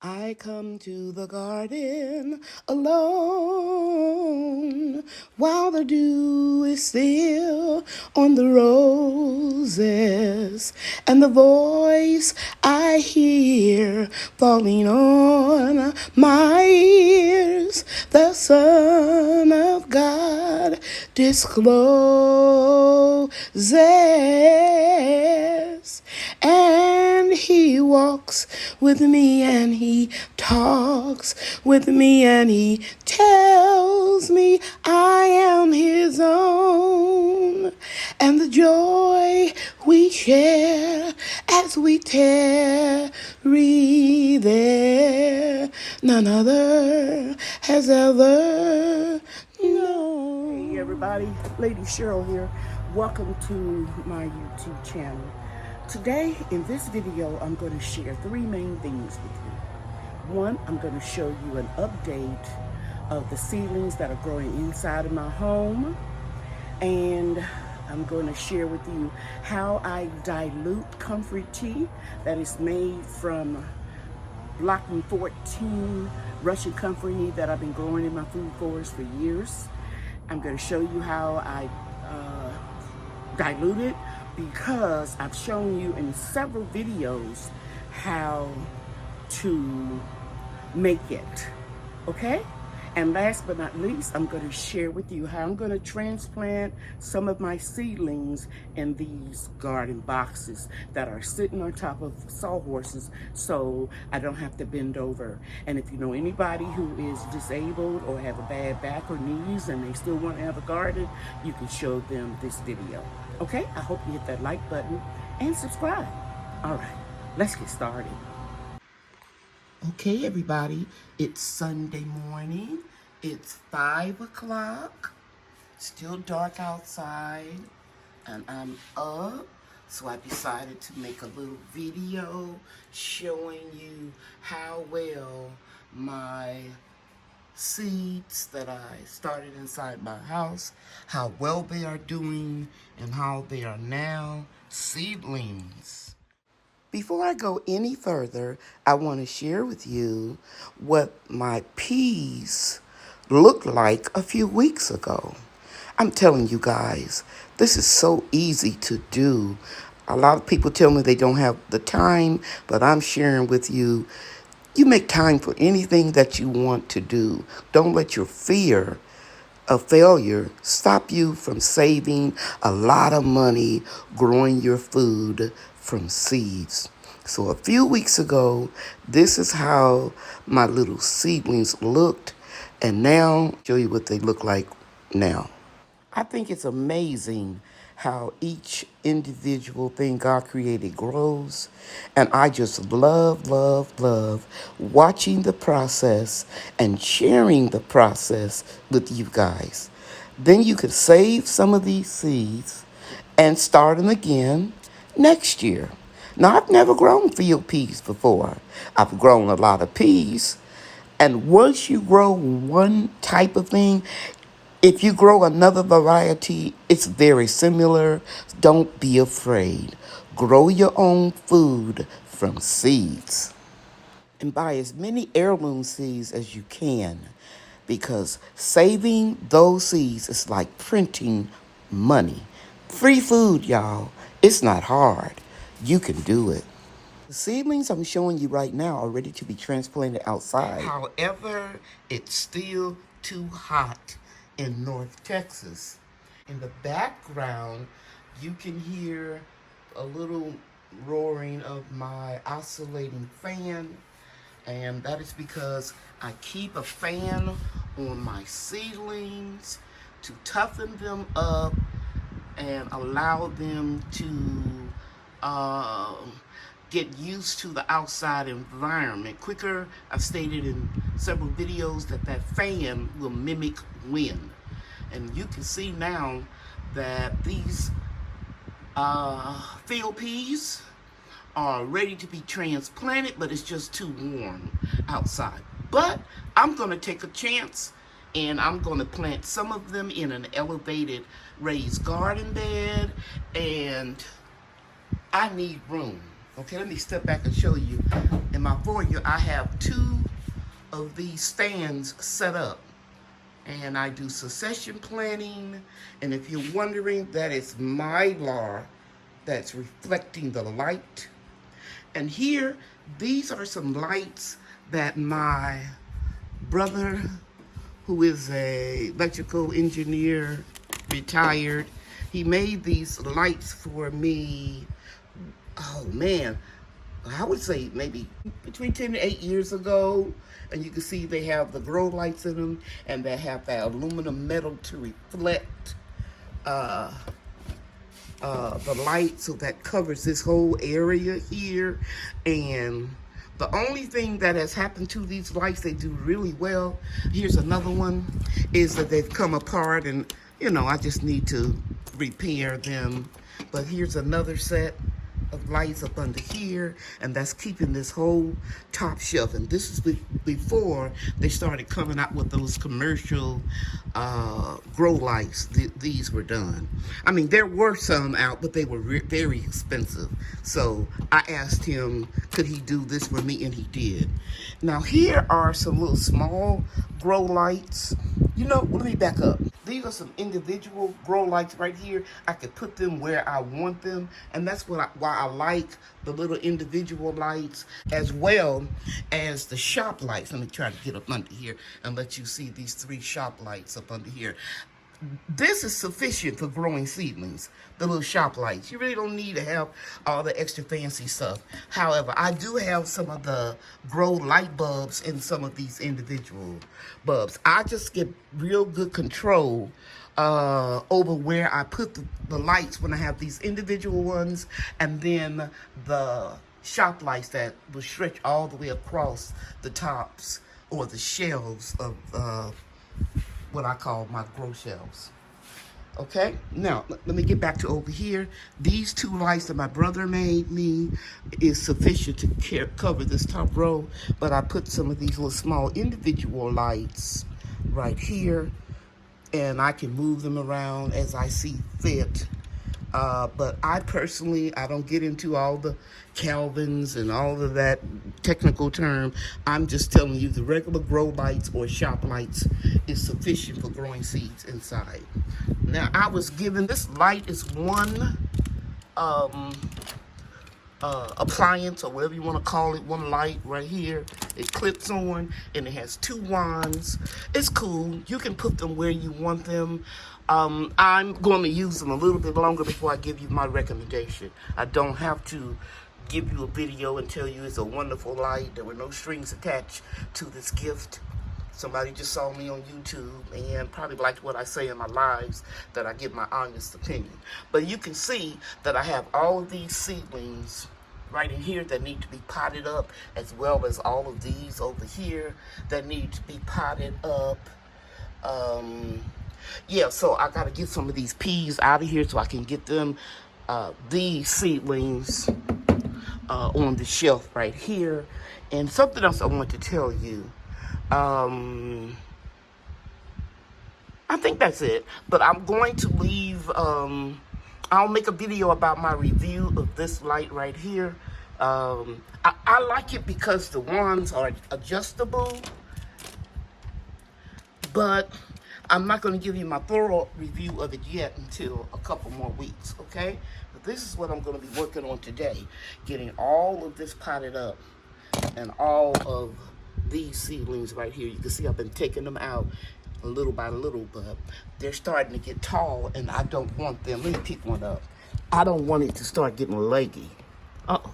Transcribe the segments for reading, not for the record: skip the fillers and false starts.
I come to the garden alone while the dew is still on the roses, and the voice I hear falling on my ears, the Son of God discloses. And he walks with me and he talks with me and he tells me I am his own. And the joy we share as we tarry there, none other has ever known. Hey everybody, Lady Cheryl here. Welcome to my YouTube channel. Today, in this video, I'm going to share three main things with you. One, I'm going to show you an update of the seedlings that are growing inside of my home. And I'm going to share with you how I dilute Comfrey tea that is made from Blocking 14 Russian comfrey that I've been growing in my food forest for years. I'm going to show you how I dilute it, because I've shown you in several videos how to make it, okay? And last but not least, I'm going to share with you how I'm going to transplant some of my seedlings in these garden boxes that are sitting on top of sawhorses so I don't have to bend over. And if you know anybody who is disabled or have a bad back or knees and they still want to have a garden, you can show them this video. Okay, I hope you hit that like button and subscribe. All right, let's get started. Okay, everybody, it's Sunday morning. It's 5 o'clock. Still dark outside, and I'm up. So I decided to make a little video showing you how well my seeds that I started inside my house, how well they are doing, and how they are now seedlings. Before I go any further, I want to share with you what my peas looked like a few weeks ago. I'm telling you guys, this is so easy to do. A lot of people tell me they don't have the time, but I'm sharing with you, you make time for anything that you want to do. Don't let your fear of failure stop you from saving a lot of money growing your food from seeds. So a few weeks ago, this is how my little seedlings looked, and now I'll show you what they look like now. I think it's amazing how each individual thing God created grows. And I just love watching the process and sharing the process with you guys. Then you could save some of these seeds and start them again next year. Now, I've never grown field peas before. I've grown a lot of peas. And once you grow one type of thing, if you grow another variety, it's very similar. Don't be afraid. Grow your own food from seeds. And buy as many heirloom seeds as you can, because saving those seeds is like printing money. Free food, y'all. It's not hard. You can do it. The seedlings I'm showing you right now are ready to be transplanted outside. However, it's still too hot in North Texas. In the background, you can hear a little roaring of my oscillating fan, and that is because I keep a fan on my seedlings to toughen them up and allow them to get used to the outside environment quicker. I've stated in several videos that that fan will mimic wind. And you can see now that these field peas are ready to be transplanted, but it's just too warm outside. But I'm going to take a chance, and I'm going to plant some of them in an elevated raised garden bed, and I need room Okay, let me step back and show you. In my foyer, I have 2 of these stands set up. And I do succession planting. And if you're wondering, that is mylar that's reflecting the light. And here, these are some lights that my brother, who is a electrical engineer, retired, he made these lights for me. Oh man, I would say maybe between 10 to 8 years ago. And you can see they have the grow lights in them, and they have that aluminum metal to reflect the light, so that covers this whole area here. And the only thing that has happened to these lights, they do really well. Here's another one, is that they've come apart, and I just need to repair them. But here's another set of lights up under here, and that's keeping this whole top shelf. And this is before they started coming out with those commercial grow lights. These were done. I mean, there were some out, but they were very expensive. So I asked him, could he do this for me, and he did. Now here are some little small grow lights. Let me back up. These are some individual grow lights right here. I could put them where I want them, and that's why I like the little individual lights as well as the shop lights. Let me try to get up under here and let you see these 3 shop lights up under here. This is sufficient for growing seedlings, the little shop lights. You really don't need to have all the extra fancy stuff. However, I do have some of the grow light bulbs in some of these individual bulbs. I just get real good control over where I put the lights when I have these individual ones, and then the shop lights that will stretch all the way across the tops or the shelves of what I call my grow shelves. Okay, now let me get back to over here. These 2 lights that my brother made me is sufficient to cover this top row, but I put some of these little small individual lights right here, and I can move them around as I see fit. But I personally, I don't get into all the Kelvins and all of that technical term. I'm just telling you the regular grow lights or shop lights is sufficient for growing seeds inside. Now, I was given, this light is one appliance, or whatever you want to call it, one light right here. It clips on, and it has 2 wands. It's cool. You can put them where you want them. I'm going to use them a little bit longer before I give you my recommendation. I don't have to give you a video and tell you it's a wonderful light. There were no strings attached to this gift. Somebody just saw me on YouTube and probably liked what I say in my lives, that I give my honest opinion. But you can see that I have all of these seedlings right in here that need to be potted up, as well as all of these over here that need to be potted up. Yeah, so I got to get some of these peas out of here so I can get them, these seedlings, on the shelf right here. And something else I want to tell you. I think that's it. But I'm going to leave, I'll make a video about my review of this light right here. I like it because the wands are adjustable. But I'm not going to give you my thorough review of it yet until a couple more weeks, okay? But this is what I'm going to be working on today. Getting all of this potted up and all of these seedlings right here. You can see I've been taking them out little by little, but they're starting to get tall, and I don't want them. Let me pick one up. I don't want it to start getting leggy. Uh-oh.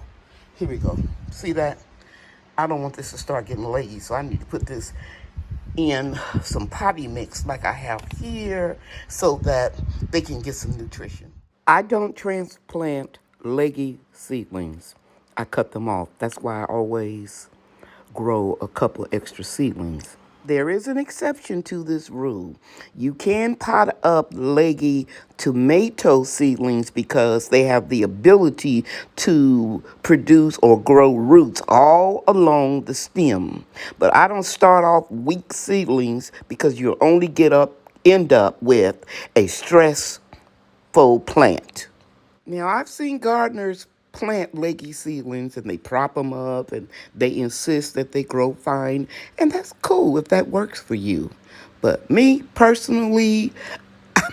Here we go. See that? I don't want this to start getting leggy, so I need to put this in some potty mix like I have here so that they can get some nutrition. I don't transplant leggy seedlings. I cut them off. That's why I always grow a couple extra seedlings. There is an exception to this rule. You can pot up leggy tomato seedlings because they have the ability to produce or grow roots all along the stem. But I don't start off weak seedlings because you'll only end up with a stressful plant. Now, I've seen gardeners plant leggy seedlings and they prop them up and they insist that they grow fine. And that's cool if that works for you. But me personally,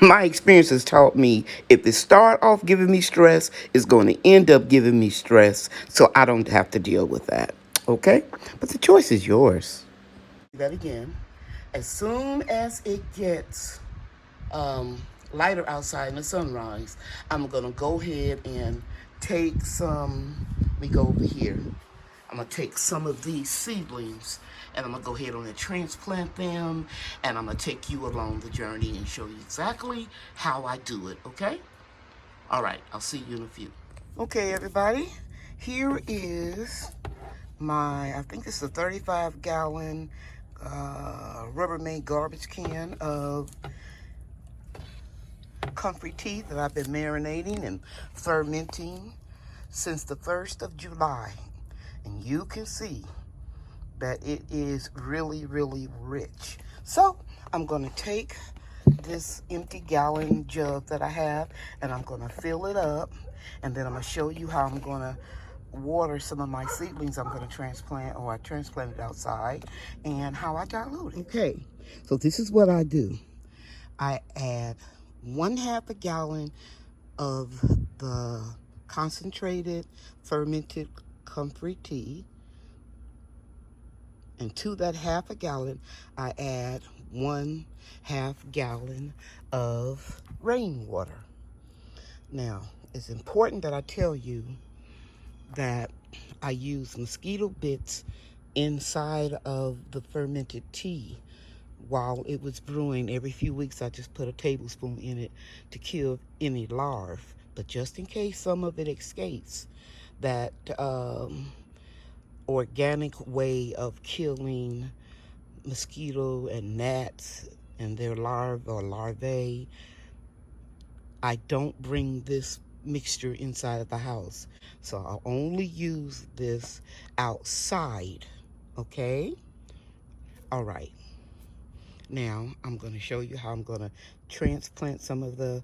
my experience has taught me if it start off giving me stress, it's going to end up giving me stress. So I don't have to deal with that. Okay? But the choice is yours. That again. As soon as it gets lighter outside in the sunrise, I'm going to go ahead and take some, let me go over here. I'm going to take some of these seedlings and I'm going to go ahead and transplant them, and I'm going to take you along the journey and show you exactly how I do it, okay? All right, I'll see you in a few. Okay, everybody, here is my, I think this is a 35-gallon Rubbermaid garbage can of Comfrey tea that I've been marinating and fermenting since the 1st of July. And you can see that it is really, really rich. So I'm going to take this empty gallon jug that I have and I'm going to fill it up, and then I'm going to show you how I'm going to water some of my seedlings I'm going to transplant, or I transplanted outside, and how I dilute it. Okay, so this is what I do. I add 1/2 a gallon of the concentrated fermented Comfrey tea, and to that 1/2 gallon I add 1/2 gallon of rainwater. Now, it's important that I tell you that I use mosquito bits inside of the fermented tea while it was brewing. Every few weeks I just put a tablespoon in it to kill any larvae. But just in case some of it escapes, that organic way of killing mosquito and gnats and their larvae, I don't bring this mixture inside of the house. So I'll only use this outside, okay? All right. Now I'm going to show you how I'm going to transplant some of the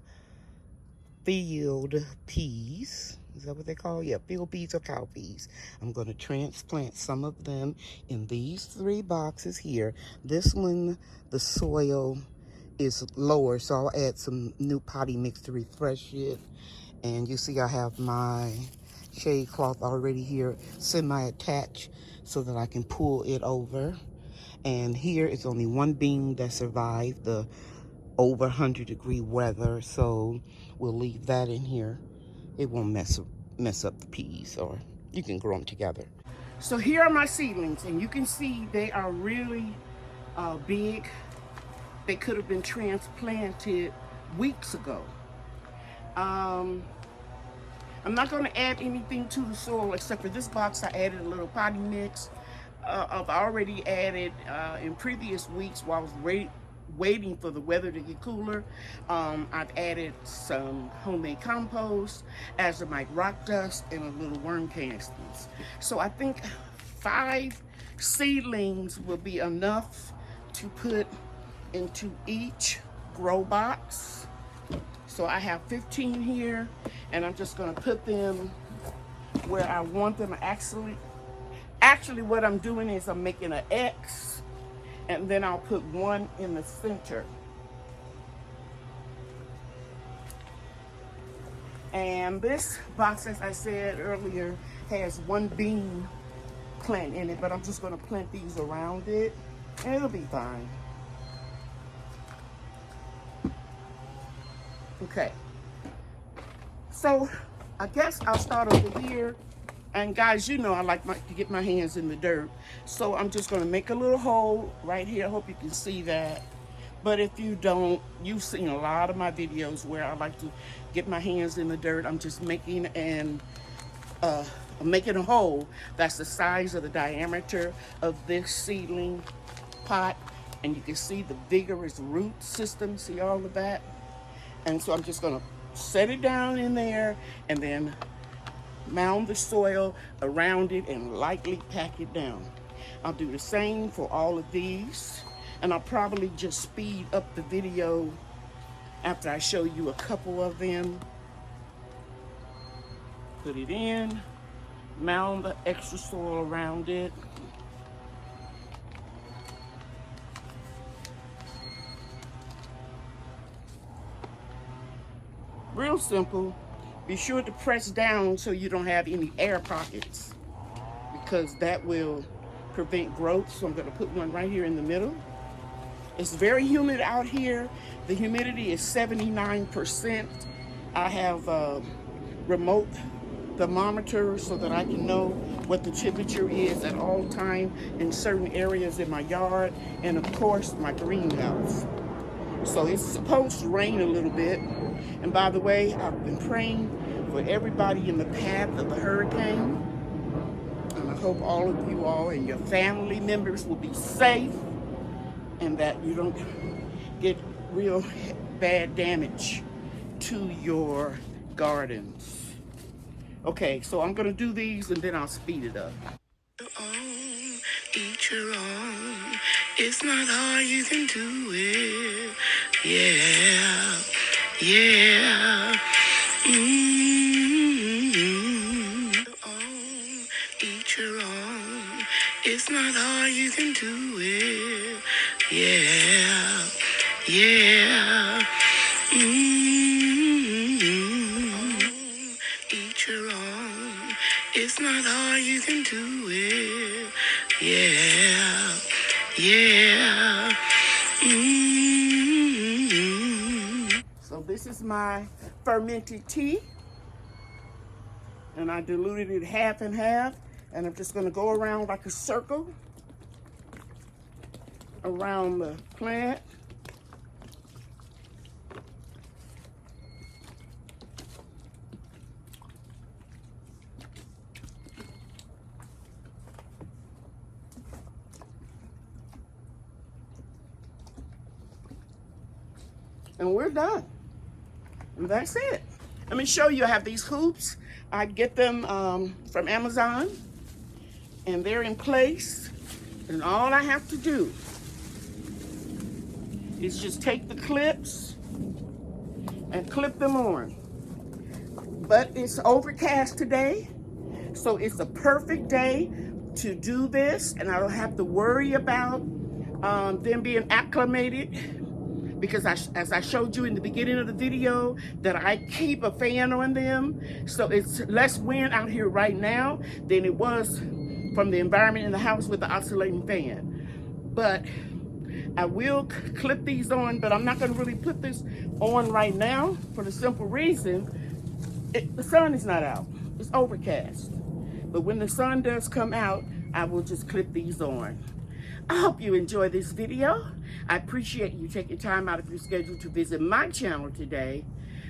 field peas. Is that what they call? Yeah, field peas or cow peas. I'm going to transplant some of them in these 3 boxes here. This one, the soil is lower, so I'll add some new potty mix to refresh it. And you see I have my shade cloth already here semi-attached so that I can pull it over. And here is only 1 bean that survived the over 100-degree weather, so we'll leave that in here. It won't mess up the peas, or you can grow them together. So here are my seedlings, and you can see they are really big. They could have been transplanted weeks ago. I'm not going to add anything to the soil except for this box. I added a little potty mix. I've already added in previous weeks while I was waiting for the weather to get cooler. I've added some homemade compost, azomite rock dust, and a little worm castings. So I think 5 seedlings will be enough to put into each grow box. So I have 15 here, and I'm just going to put them where I want them. Actually what I'm doing is I'm making an X, and then I'll put 1 in the center. And this box, as I said earlier, has 1 bean plant in it, but I'm just going to plant these around it, and it'll be fine. Okay, so I guess I'll start over here. And guys, you know I like to get my hands in the dirt. So I'm just going to make a little hole right here. I hope you can see that. But if you don't, you've seen a lot of my videos where I like to get my hands in the dirt. I'm just making a hole that's the size of the diameter of this seedling pot. And you can see the vigorous root system. See all of that? And so I'm just going to set it down in there and then mound the soil around it and lightly pack it down. I'll do the same for all of these, and I'll probably just speed up the video after I show you a couple of them. Put it in, mound the extra soil around it. Real simple. Be sure to press down so you don't have any air pockets, because that will prevent growth. So I'm going to put one right here in the middle. It's very humid out here. The humidity is 79%. I have a remote thermometer so that I can know what the temperature is at all time in certain areas in my yard, and of course my greenhouse. So it's supposed to rain a little bit. And by the way, I've been praying for everybody in the path of the hurricane. And I hope all of you all and your family members will be safe, and that you don't get real bad damage to your gardens. Okay, so I'm gonna do these and then I'll speed it up. Eat your own. It's not hard, you can do it. Yeah, yeah. Eat your own. It's not hard, you can do it. Yeah, yeah. Eat your own. It's not hard, you can do it. Yeah, yeah. So this is my fermented tea, and I diluted it half and half, and I'm just going to go around like a circle around the plant. And we're done. And that's it. Let me show you. I have these hoops. I get them from Amazon, and they're in place. And all I have to do is just take the clips and clip them on. But it's overcast today, so it's a perfect day to do this, and I don't have to worry about them being acclimated, because as I showed you in the beginning of the video, that I keep a fan on them. So it's less wind out here right now than it was from the environment in the house with the oscillating fan. But I will clip these on, but I'm not going to really put this on right now for the simple reason the sun is not out. It's overcast. But when the sun does come out, I will just clip these on. I hope you enjoy this video. I appreciate you taking time out of your schedule to visit my channel today.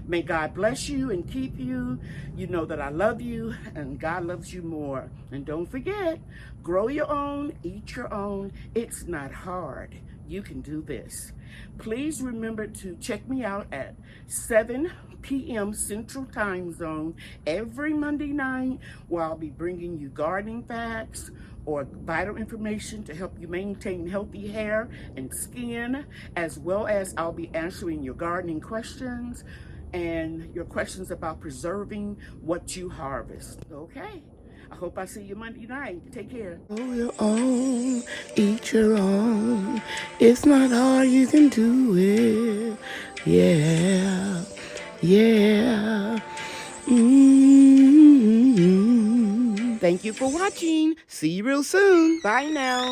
May God bless you and keep you. You know that I love you, and God loves you more. And don't forget, grow your own, eat your own. It's not hard. You can do this. Please remember to check me out at 7 p.m. Central Time Zone every Monday night, where I'll be bringing you gardening facts or vital information to help you maintain healthy hair and skin, as well as I'll be answering your gardening questions and your questions about preserving what you harvest. Okay, I hope I see you Monday night. Take care. Grow your own, eat your own. It's not hard, you can do it. Yeah, yeah. Thank you for watching. See you real soon. Bye now.